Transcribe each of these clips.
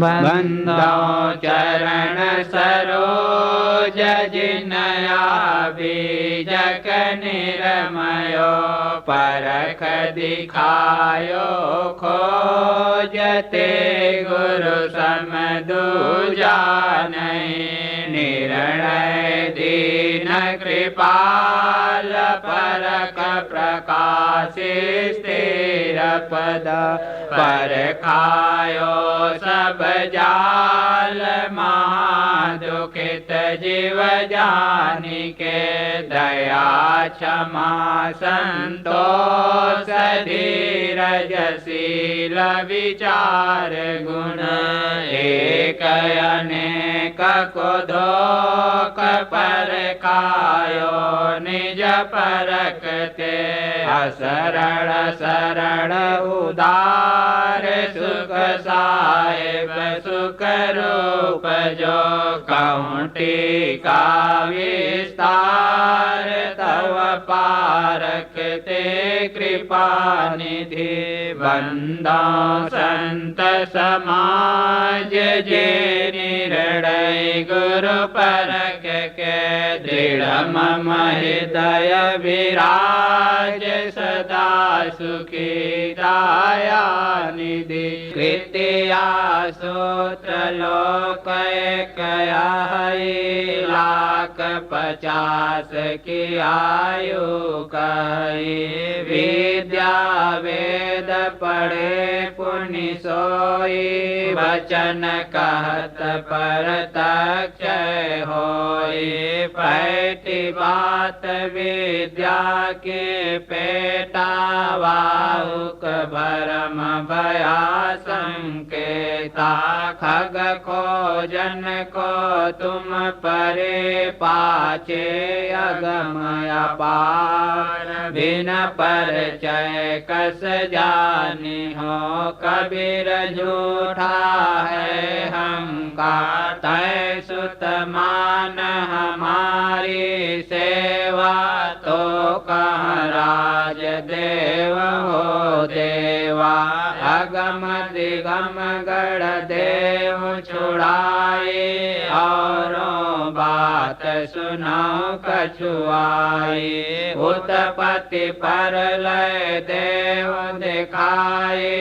बंदो चरण सरोज जिनया बीजक निरमयो परख दिखायो खोजते गुरु समदूजा नहीं निर्णय दीन कृपाल परख प्रकाश स्थिर पद परखायो सब जाल महादुखित जीव जानिके दया क्षमा संतोष धीरजशील विचार गुण एक अनेक को धोख परखायो निज परखते असरण शरण उदार सुख साहेब सुख रूप जो कौंटी का विस्तार तव पारखते कृपा निधि बंदा संत समाज जे निर्णय गुरु परख के दृढ़ मम हृदय विराज सदा सुखी दाया निधि कृत्या सूत्र लोक कया लाख 50 की आयु कही विद्या वेद पढ़े पुण्य सोई वचन कहत परतक्ष होई पैठी बात विद्या के पेटा वाहुक भरम भया संकेता खग खोजन को तुम परे पाचे अगम अपार बिन परिचय कस जानी हो कबीर झूठा है हंकार तय सुत मान हमारी सेवा तो कह राज देव हो देवा अगम दिगम गढ़ देव छुड़ाए औरों बात सुनाओ कछुआए उत्पत्ति पर लय देव दिखाए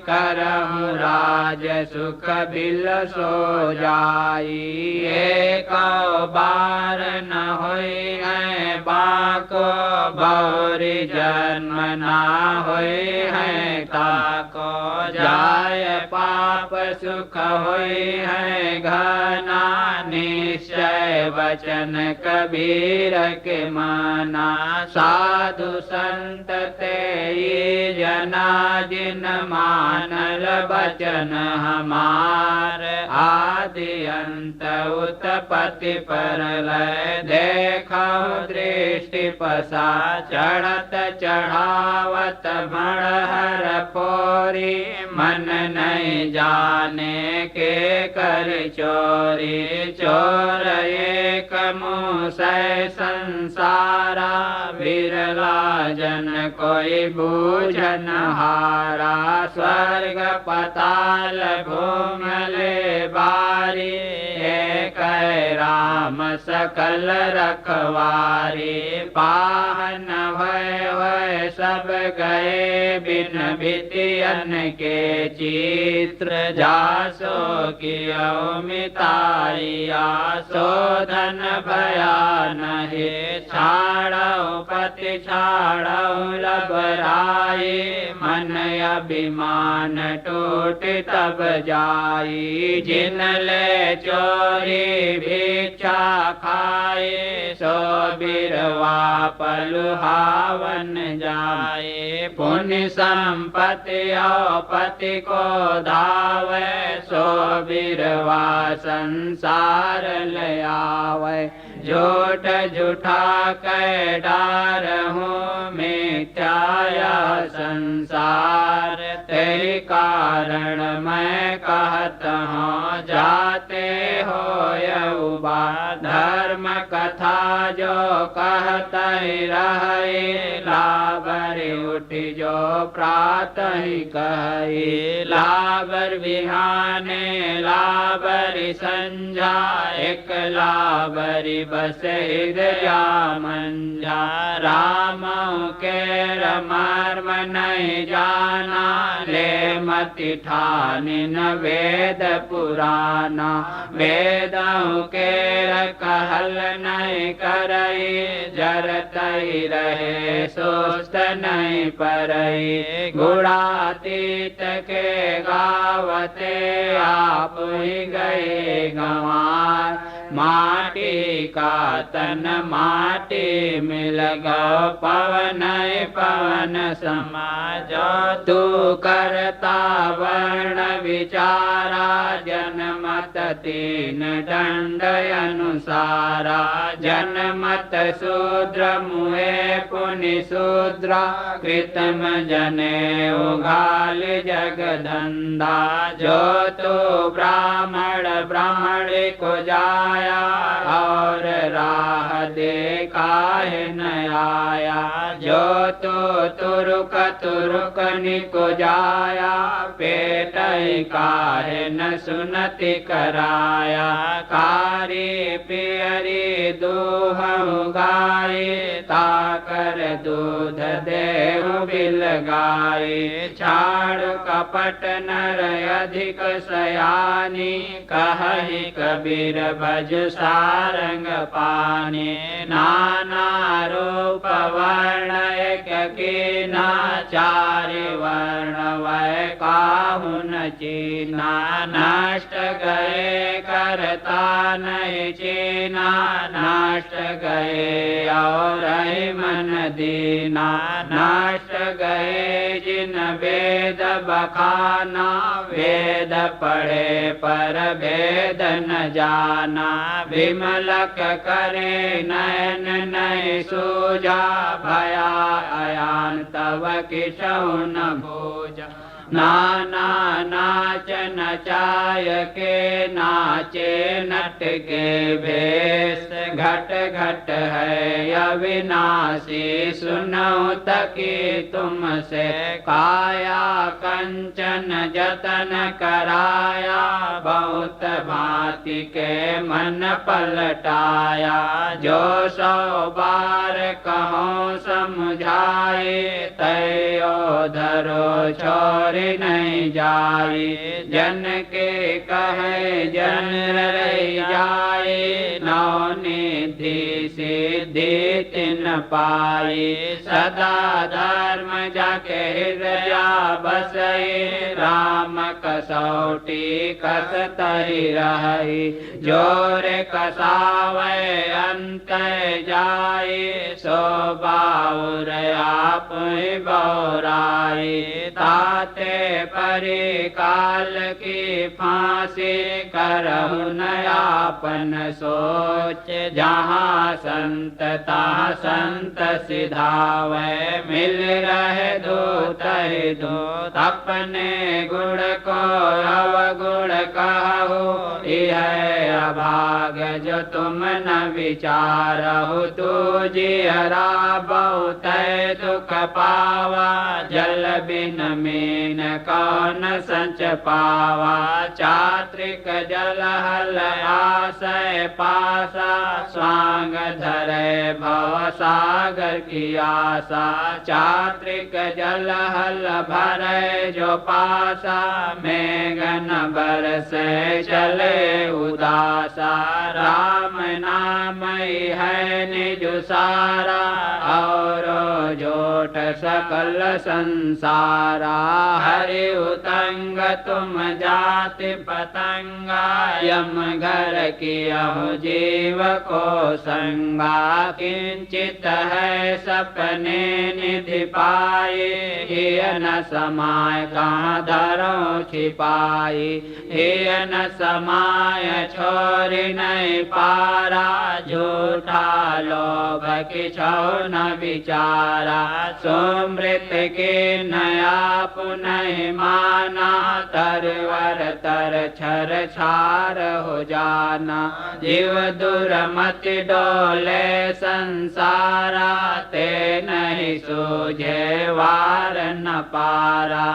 करहु राज सुख बिल सो जाई एक बार न होई है बाको बौरी जन्म ना होई है ताको जाय पाप सुख होई है घना निश्चय वचन कबीर के माना साधु संत ते जना जिन मानल वचन हमार आदि अंत उत्पत्ति पर लय देखो दृष्टि पसा चढ़त चढ़ावत मणहर पोरी मन नहीं जाने के कर चोरी चोर एक मुसै संसारा बिरला जन कोई बूझन हारा स्वर्ग पताल घूमले बारी एक राम सकल रखवारी पाहन भय सब गए बिन भितियन के चित्र जासो कियो मितारिया शोधन भया नहीं छाड़ो पति छाड़ो लबराई मन अभिमान टूट तब जाई जिन ले चोरी भिक्षा खाए सो बिरवा पलुहावन जाए पुण्य संपत्ति पति को धावे सो बिरवा संसार ले आवे झूठ झूठा कै डार हूँ मिथ्याया संसार तेरे कारण मैं कहता हूँ जाते हो यौबा धर्म कथा जो कहते रहे लाबर उठ जो प्रातः कहे लाबर बिहाने लाबर संझा एक लाबरी बस हृदया मंझा राम के मर्म नहीं जाना ले मति ठानी न वेद पुराना वेदों के कहल नहीं करई जरतई रहे सुस्त नहीं परई गुणातीत के गावते आप ही गए गंवार माटी का तन माटी मिल गो पवन पवन समाज तू करता वर्ण विचारा जनमत तीन दंड अनुसारा जनमत शूद्र मुहे पुनि शूद्रा कृतम जने उघाल जगधंधा जो तो ब्राह्मण ब्राह्मण को जाया और राह देखा है न आया जो तो तुरुक तुरुक निको जाया पेट काहे न सुनति कराया कारी पियरी दूह गाय ताकर दूध देव बिल गाय छाड़ कपट नर अधिक सयानी कहि कबीर भज सारंग पानी नाना रूप वर्ण एक कीना चारि वर्ण वै काहु न चीना नष्ट गए करता नहीं चीना नष्ट गए और मन दीना नष्ट गए जिन वेद बखाना वेद पढ़े पर भेद न जाना विमलक करे नयन नहीं सूझा भया अयान तव किशहु न भूजा नाना नाच नचाय के नाचे नट के भेष घट घट है अविनाशी सुनो तकी तुमसे काया कंचन जतन कराया बहुत भांति के मन पलटाया जो 100 बार कहो समझाए तयो धरो छोड़ नहीं जाए जन के कहे जन रह जाए नौ निधि सिद्धि तिन पाए सदा धर्म जाके हृदय बसई राम कसौटी कस तरी रही जोर कसावे अंत जाए सो बाउर आप बौराए ताते परि काल की फांसी करहु नयापन सोच जहाँ संत तहाँ संत सिधावे मिल रहे दूत ही दूत अपने गुण को अवगुण कहु यह अभाग जो तुम न विचारहु तू जिहरा बहुत दुख पावा जल बिन मीन कौन संच पावा चात्रिक जल हल आशय पासा स्वांग धरे भव सागर की आशा चात्रिक जल हल भरे जो पासा मेघन बरसे चले उदासा राम नाम है निज सारा और जोट सकल संसारा हरि उतंग तुम जाति पतंगा यम घर की जीव को संगा किंचित है सपने निधि पाए ये न समाय कहाँ धरो छिपाई ये न समाय छो तोरि नहीं पारा झूठा लोभ किछो न विचारा सुमृत के नया पुनः माना तरवर तर छर छार हो जाना जीव दुर्मति डोले संसारा ते नहीं सूझे वार न पारा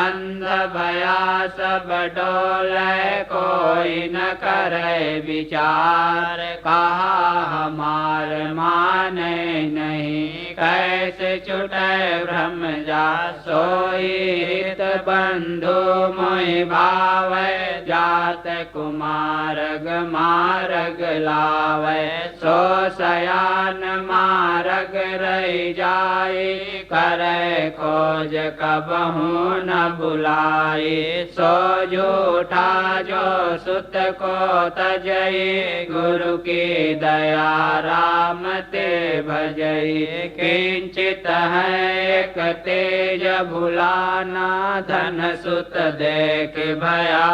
अंध भया सब डोले कोई न करे विचार कहा हमार माने नहीं कैसे छुटे ब्रह्म जा सोई हित बंधु मोहि भावे जात कुमारग मारग लावे सो सयान मारग रही जाए करे खोज कबहू न बुलाई सो झूठा जो सुत को तजई गुरु की दया राम ते भजई किंचित है एक तेज भुलाना धन सुत देख भया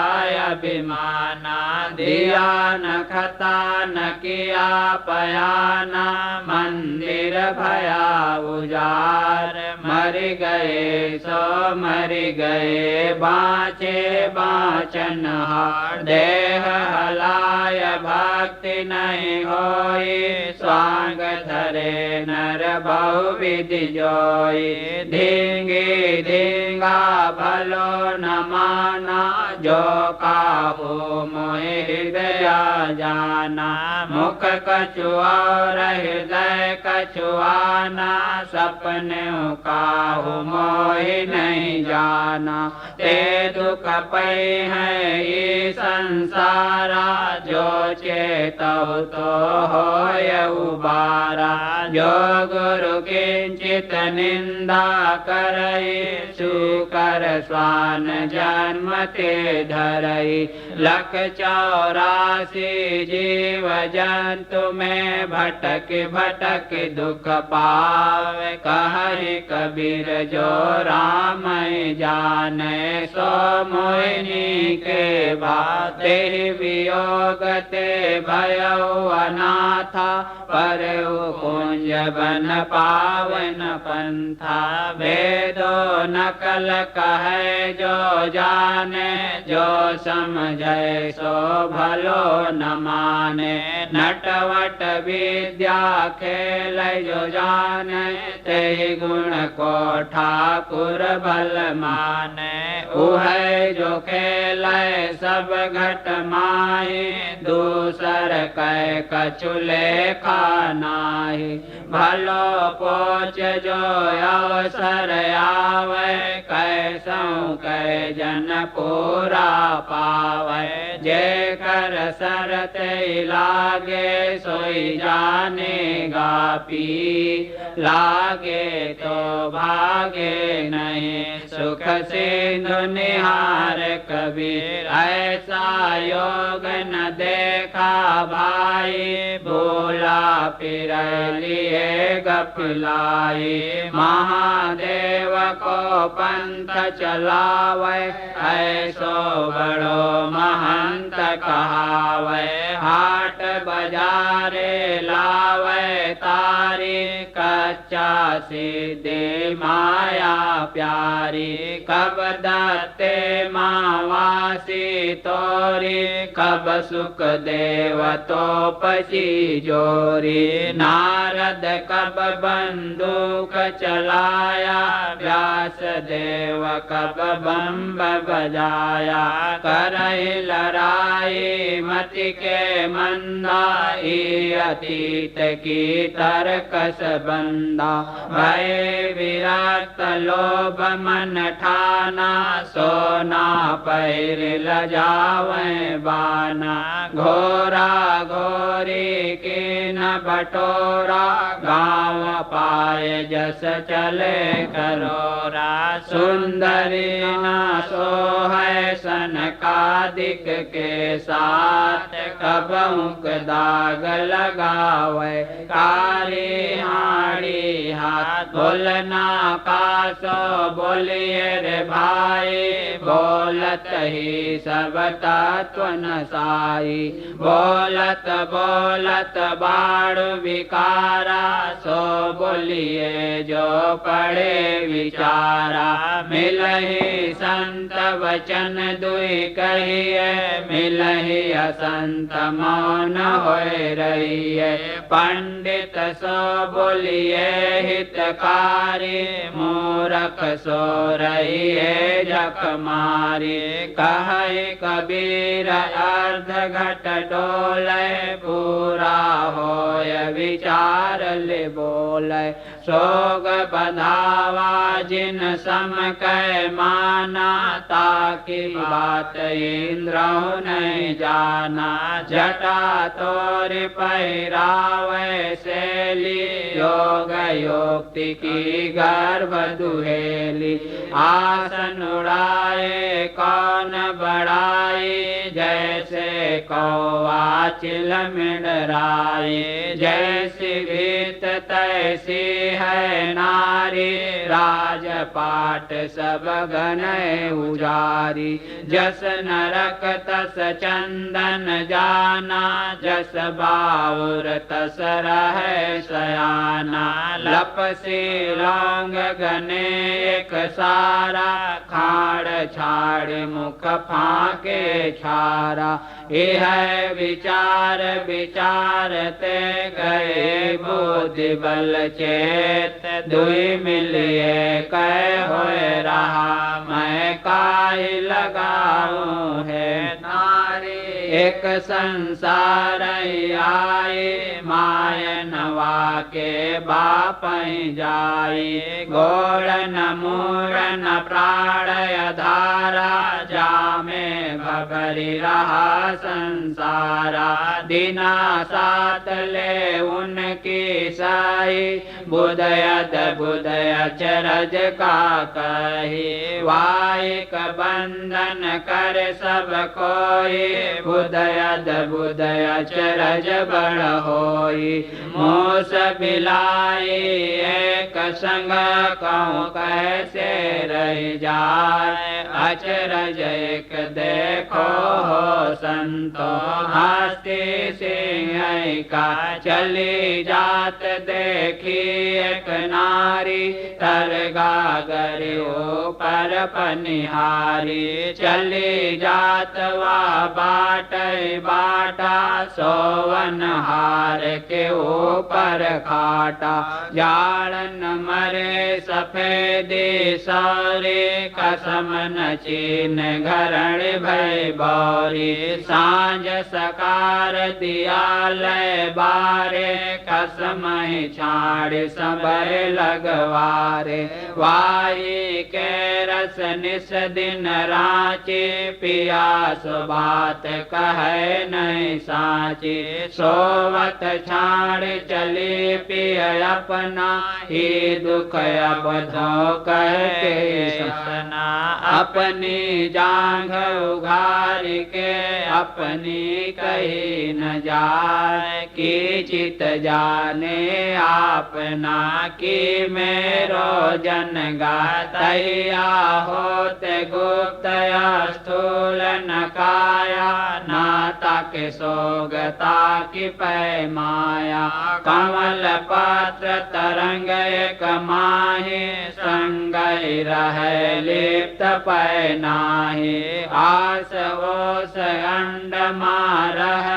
अभिमाना दिया न खता न किया पयाना मंदिर भया उजार मर गए सो मर गए बाँचे बाँचन हार देह हलाय भक्ति नहीं होई स्वांग धरे नर बहुविधि जोई धींगी धींगा भलो न माना जो काहू मोहि हृदय जाना मुख कछुआर हृदय कछुआना सपने काहू मोहि नहीं जाना ते दुख पै है ये संसारा जो चेतौ तो होय उबारा जो गुरु किंचित निंदा करई सुकर स्वान जन्म ते धरई 184 जीव जंतु में भटक भटक दुख पावे कहहि कबीर जो राम जाने सो मोहिनी के बाते वियोग ते भयउ अनाथा पर कुंज बन पावन पंथा वेदो नकल कहे जो जाने जो समझे सो भलो न माने नटवट विद्या खेल जो जाने ते गुण को ठाकुर भल माने उहै जो खेल सब घट माही दूसर कै कछु लेखा नाही भलो पोच जो अवसर आवे कैसों कै जन पूरा पावे जे कर सरत लागे सोई जानेगा पी लागे तो भागे नहीं सुख सिंधु निहार कबीर ऐसा योग न देखा भाई बोला फिर लिए गफिलाई महादेव को पंथ चलावे ऐसो बड़ो महंत कहावे हाट बाजारे लावे तारी कच्चा सिद्धि माया प्यारी कब दत्ते मावासी तोरी कब सुख देव तो पसी जोरी नारद कब बंदूक चलाया व्यास देव कब बम्ब बजाया करहि लड़ाई मति के मंदाई अतीत की तरकस बंदा भय विरक्त लोभ मन ठाना सोना पैर लजावे बाना घोरा घोरी की न बटोरा गाँव पाए जस चले करोरा सुंदरी ना सोहै सनकादिक के साथ, कबहुक दाग लगावे कारी हाड़ी हाथ। बोलना कासो बोलिए रे भाई, बोलत ही सब तत्व नसाई। बोलत बोलत बाढ़ विकारा, सो बोलिए जो पढ़े विचारा। मिलहि संत वचन दुई कहिए, मिलहि असंत मौन होए रहिए। पंडित सो बोलिए हितकारी, मूरख सो रहिए जख मारी। कहे कबीर अर्ध घट डोले, पूरा होय विचार ले बोले। सोग बंधावा जिन सम कह माना, ताकि बात इंद्र नहीं जाना। जटा तोर पहिरावे शैली, योग योक्ति की गर्भ दुहेली। आसन उड़ाए कौन बढ़ाई, जैसे कौवा चिल मिडराई। जैसी गीत तैसी है नारी, राजपाट सब गण उजारी। जस नरक तस चंदन जाना, जस बाउर तस रहे सयाना। लपसी लौंग गने एक सारा, खाड़ छाड़ मुख फाके छारा। यह विचार विचारते गए, बुद्धि बल चेत दुई मिलिए कह होए रहा। मैं काहि लगाऊं है नारी, एक संसार आई। मायनवा के बाप जाई, गोड़न मूड़न प्राण धारा। जामे भबरी रहा संसारा, दिना साथ ले उनकी साई। बुधयद बुधय चरज का कही, वाइक बंधन कर सब कोई। बुधयद बुधय चरज बड़ होई, मूस बिलाई एक संग कहूँ कैसे रह जाए। अचरज एक देखो हो संतो, हस्ती सिंह का चली जात देखी एक नारी। तरगा गरे ऊपर पनिहारी, चली जात वह बाट बाटा। सोवन हार के ऊपर खाटा, जाड़न मरे सफेदी सौरी। कसम न चीन घरण भय बौरी, सांझ सकार दिया लय बारे। कसम ही छाड़ सबय लगवारे, वाई के रस निस दिन रांची। पिया सुबात कहे नहीं साची, सोवत छाड़ चली पिय अपना। ही दुख अब धो कह के सना, अपनी जांघ उघार के अपनी कही न जाए। की चित जाने आपना, कि मेरो जन गातैया होते गुप्त स्थूल न काया। नाता के सोगता की पै माया, कमल पात्र तरंग एक माही। संग रहे लिप्त पै नाही, आस ओस अंड मार है।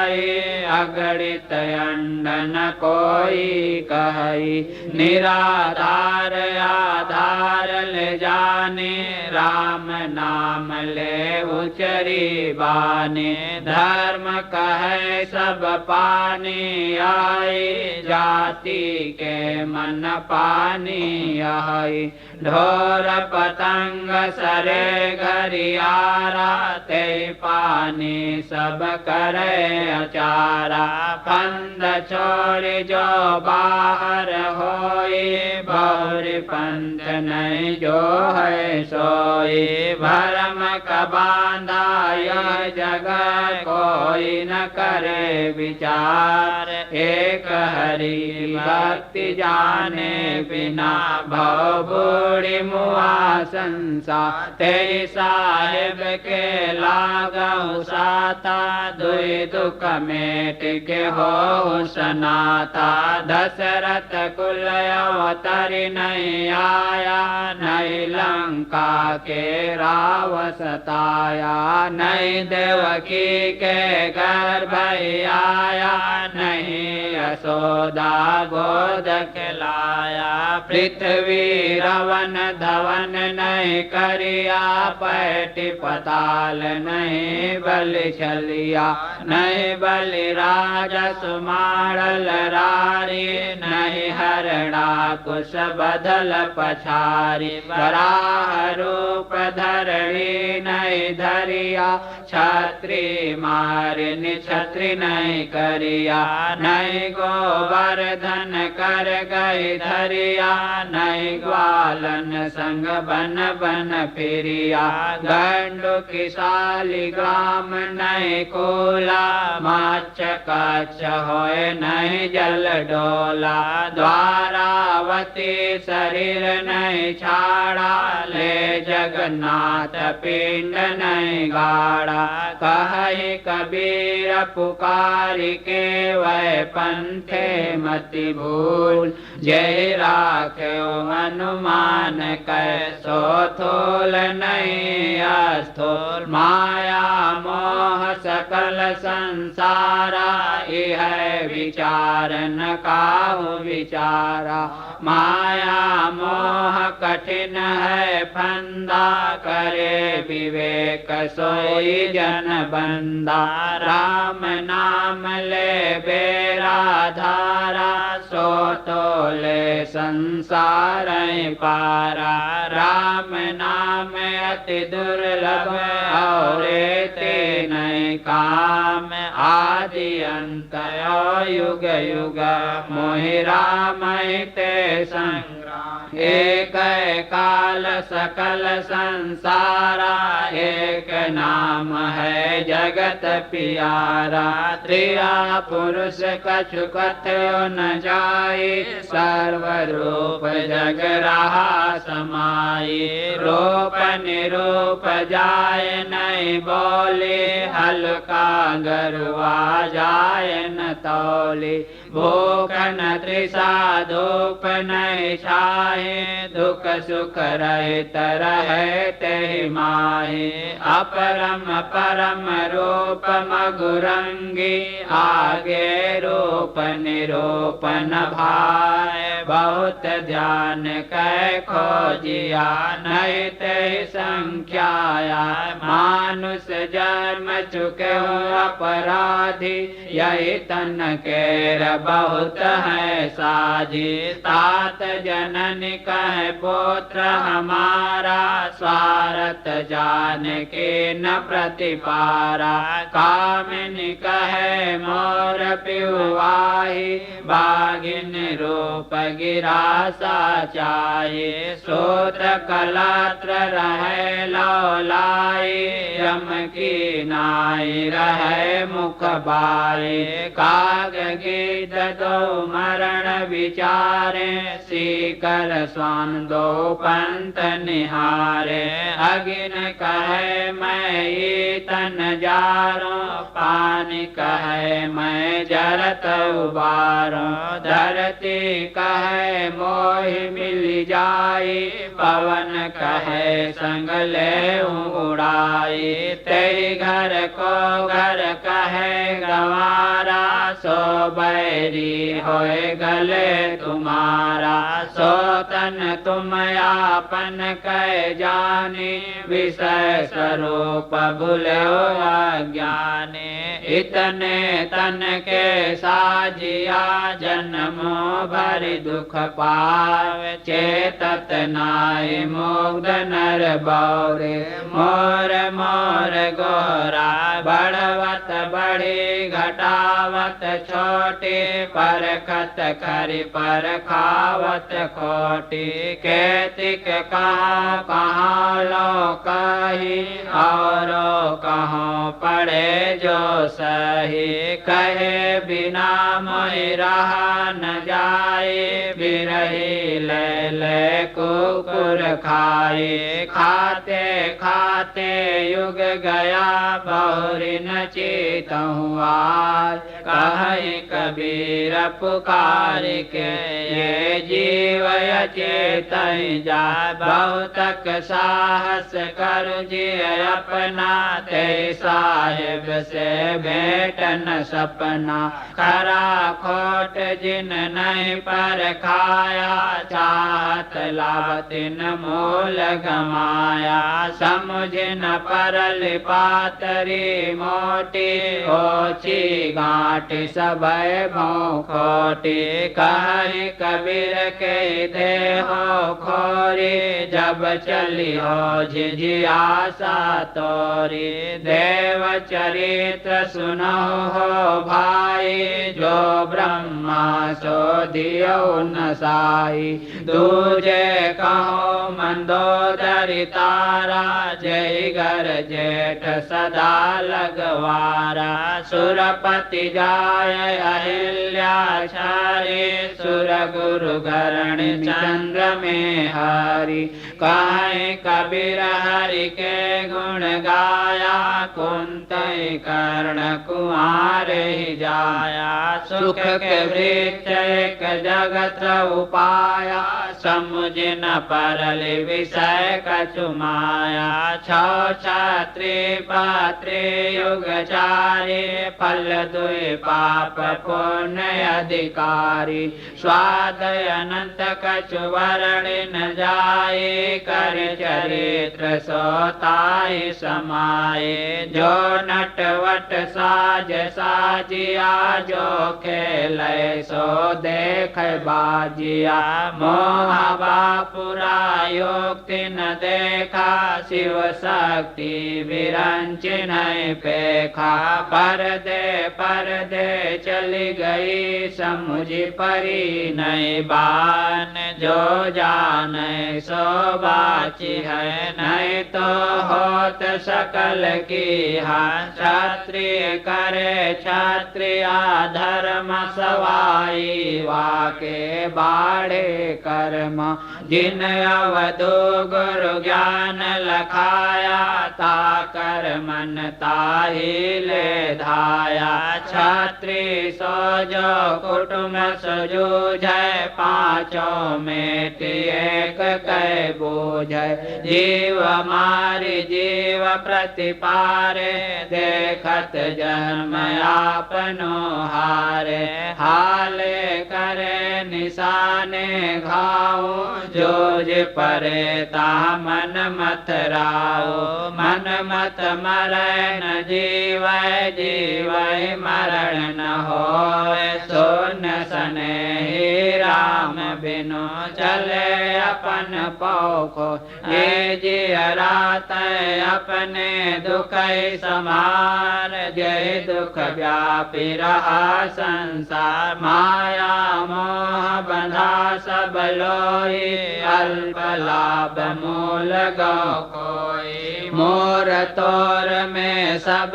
अगणित अंड न कोई कही, निराधार आधार ले जाने। राम नाम ले उचरी बानी धर्म कहे सब पानी आई जाति के मन पानी आई ढोर पतंग सरे घरियारा ते पानी सब करे अचारा पंद छोड़ जो बाहर होई बहुरी पंथ नहीं जो है सोई भरम का बांधा यह जगह कोई न करे विचार एक हरि भक्ति जाने बिना भव बूढ़ी मुआ संसार तेरी साहिब के लागऊ साता दुई दुख मेट के हो सनाता दशरथ कुल अवतरी नहीं आया नहीं लंका के राव सताया नहीं देवकी के गर्भ आया नहीं यशोदा गोद खिलाया पृथ्वी रवन धवन नहीं करिया पैटी पताल नहीं बलि छलिया नहीं बलि राजा सुमारल रारी नहीं हरणा कुश बदल पछारी वराह रूप धरणी नहीं धरिया छत्री मारिनी छत्री नहीं करिया नहीं गोवर्धन कर गई धरिया नहीं ग्वालन संग बन बन फिरिया गंडु की शालिग्राम नहीं कोला माच काच होए नहीं जल डोला द्वारावती शरीर नहीं छाड़ा ले जगन्नाथ पिंड नहीं गाड़ा कहि कबीर पुकारी के वह पंथे मति भूल जय राख्यो हनुमान कैसो थोल नहीं अस्थूल माया मोह सकल संसारा यह विचार न काहु विचारा माया मोह कठिन है फंदा करे विवेक सोई जन बंदा राम नाम ले बेरा धारा सो तोले संसार पारा राम नाम अति दुर्लभ और ते नहीं काम आदि अंत युग युग मोहि राम ते संग्राम एक काल सकल संसारा एक नाम है जगत पियारा त्रिया पुरुष कछु कथ्यो न जाई सर्वरूप जग रहा समाई रूप निरूप जाय नहीं बोले हल्का गरुआ जाय न तौली भूख न तृषा धूप नहीं छाए दुख सुख रहित रहे ते माहे अपरम परम रूप मगुरंगी आगे रूप निरूपन भाई बहुत ध्यान कै खोजिया नहीं ते संख्याया मानुष जन्म चुके हो अपराधी यही तन केर बहुत है साझी तात जनन कह पुत्र हमारा स्वार्थ जान के न प्रतिपारा कामिनी कहे मोर पिवाही बागिन रूप गिरा सा चाहिए सूत्र कलात्र रहे लौलाई यम की नाई रहे मुख बाई काग गीत दो मरण विचारे सीकर स्वान दो पंत निहारे अगिन कहे मैं तन जारो पानी कहे मैं जरत उबारो धरती कहे मोहि मिल जाई पवन कहे संग ले उड़ाई तेरी घर को घर कहे गंवारा, सो बैरी होए गले तुम्हारा। सो तन तुम आपन कह जानी, विषय स्वरूप भूलो अज्ञानी। इतने तन के साजिया, जन्मो भरि दुख पावे। चेतत नाहि मुग्ध नर बौरे, मोर मोर गोरा। बढ़वत बड़ी घटावत छोटी, परखत खरि पर खावत खोटी। केतिक कहाँ कहाँ लो कही, औरो कहाँ पड़े जो सही। कहे बिना मोहि रहा न जाए, बिरही ले ले कुकुर खाए। खाते खाते युग गया, बहुरी न चेतहु आज। कहि कबीर पुकार के, ये जीव चेतहि जाय। बहुतक साहस कर जिय अपना, ते साहिब से भेंट न सपना। खरा खोट जिन नहीं पर खाया, चाहत लाभ तिन मोल गमाया। समझ न परल पातरी मोटी, ओछी गांठ सबय भों खोटी। कहि कबीर के देहो खोरी, जब चली हो झिझियासा तोरी। देव चरित्र सुनो हो भाई, जो ब्रह्मा सो दियो न साई। दूजे कहो मंदोदरी तारा, जय घर जेठ सदा लगवारा। सुरपति जाय अहिल्याचारी, सुर गुरु गरण चंद्र में हरि। कहे कबीर हरि के गुण गाया, कुंतई कर्ण कुमार ही जाया। सुख के वृक्ष एक जगत उपाया, समुझ न परल विषय कछु माया। छौ छात्री पात्री युग चारी, फल दुई पाप पुण्य अधिकारी। स्वाद अनंत कछु वर्णि न जाए, कर चरित्र सोताई समाये। जो नटवट साज साजिया, जो खेलै सो देख बाजिया। मोह बापुरा युक्ति न देखा, शिव शक्ति विरंच नहीं पेखा। परदे चली गई, समुझ परी नहीं बान। जो जाने सो बाची है, नहीं तो होत सकल की हान। क्षत्रिय करे क्षत्रिया धर्म सवाई, वाके बाढ़े कर्म। जिन अवधु गुरु ज्ञान लखाया, ता कर मन ताहि ले धाया। क्षत्रिय सो जो कुटुम सजूझै, पांचों में एक कै बूझै। जीव मारि जीव प्रतिपारे, देखत जन्म आपनो हारे। हाले करे निशाने घाव, जोज परे ता मन मत राव। मन मत मरै न जीवै, जीवै मरण न होय। सोन सनेही राम बिनु, चले अपन पौखो। ये जियरा तै अपने दुख समार, जय दुख व्यापी रहा संसार। माया मोह बंधा सब लोई, अल्प लाभ मूल गौ कोई। मोर तोर में सब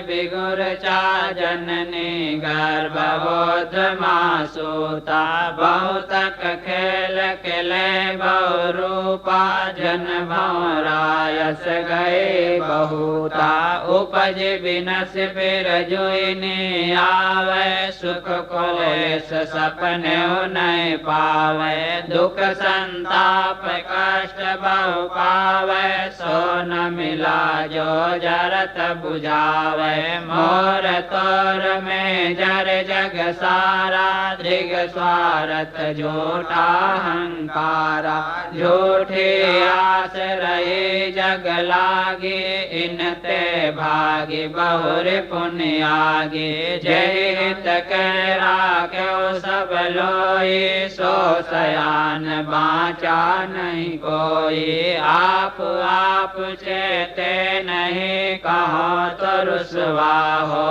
बिगुर चा, जननी गर्भबोध मासूता। बहुतक खेल खेले बहु रूपा, जन भौरायस गए बहुता। उपज बिनस फिर जोइनी आवे, सुख कोलेस सपने नहीं पावे। दुख संताप कष्ट बहु पावे, सो न मिला जो जरत बुझावे मोर तोर में जर जग सारा दृग स्वार्थ झूठा हंकारा झूठी आस रही जग लागी इनते भागी बहुर पुण्य आगे जय हित कर राख्यो सब लोई सो सयान बाचा नहीं कोई आप आप चेते नहीं कहो तो रुसवा हो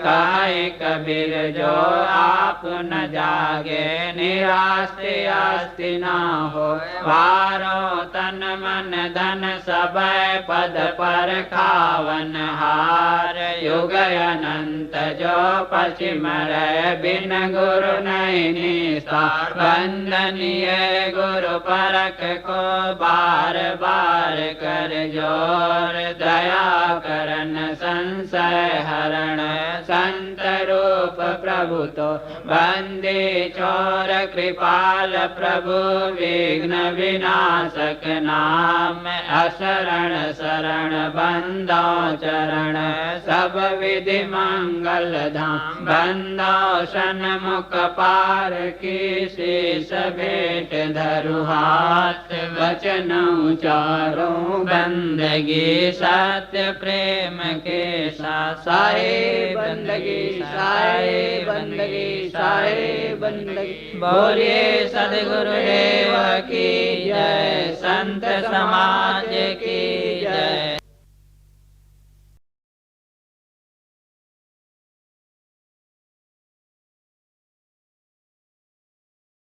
कहे कबीर जो आप न जागे निराश आस्ति न हो वारो तन मन धन सब पद पर खावन हार युग अनंत जो पश्चिम रह बिन गुरु नहीं निस्तार वंदनीय गुरु परख को बार बार कर जोर दया करन संशय हरण संत रूप प्रभु तो बंदी चोर कृपाल प्रभु विघ्न विनाशक नाम असरण शरण बंदो चरण सब विधि मंगल धाम बंदो सन्मुख पार की शीस भेंट धरु हाथ वचन उचारों बंदगी सत्य प्रेम के साथ साहे बंदगी साहे बंदगी साहे बंदगी बोलिए सद्गुरुदेव की जय संत समाज की जय।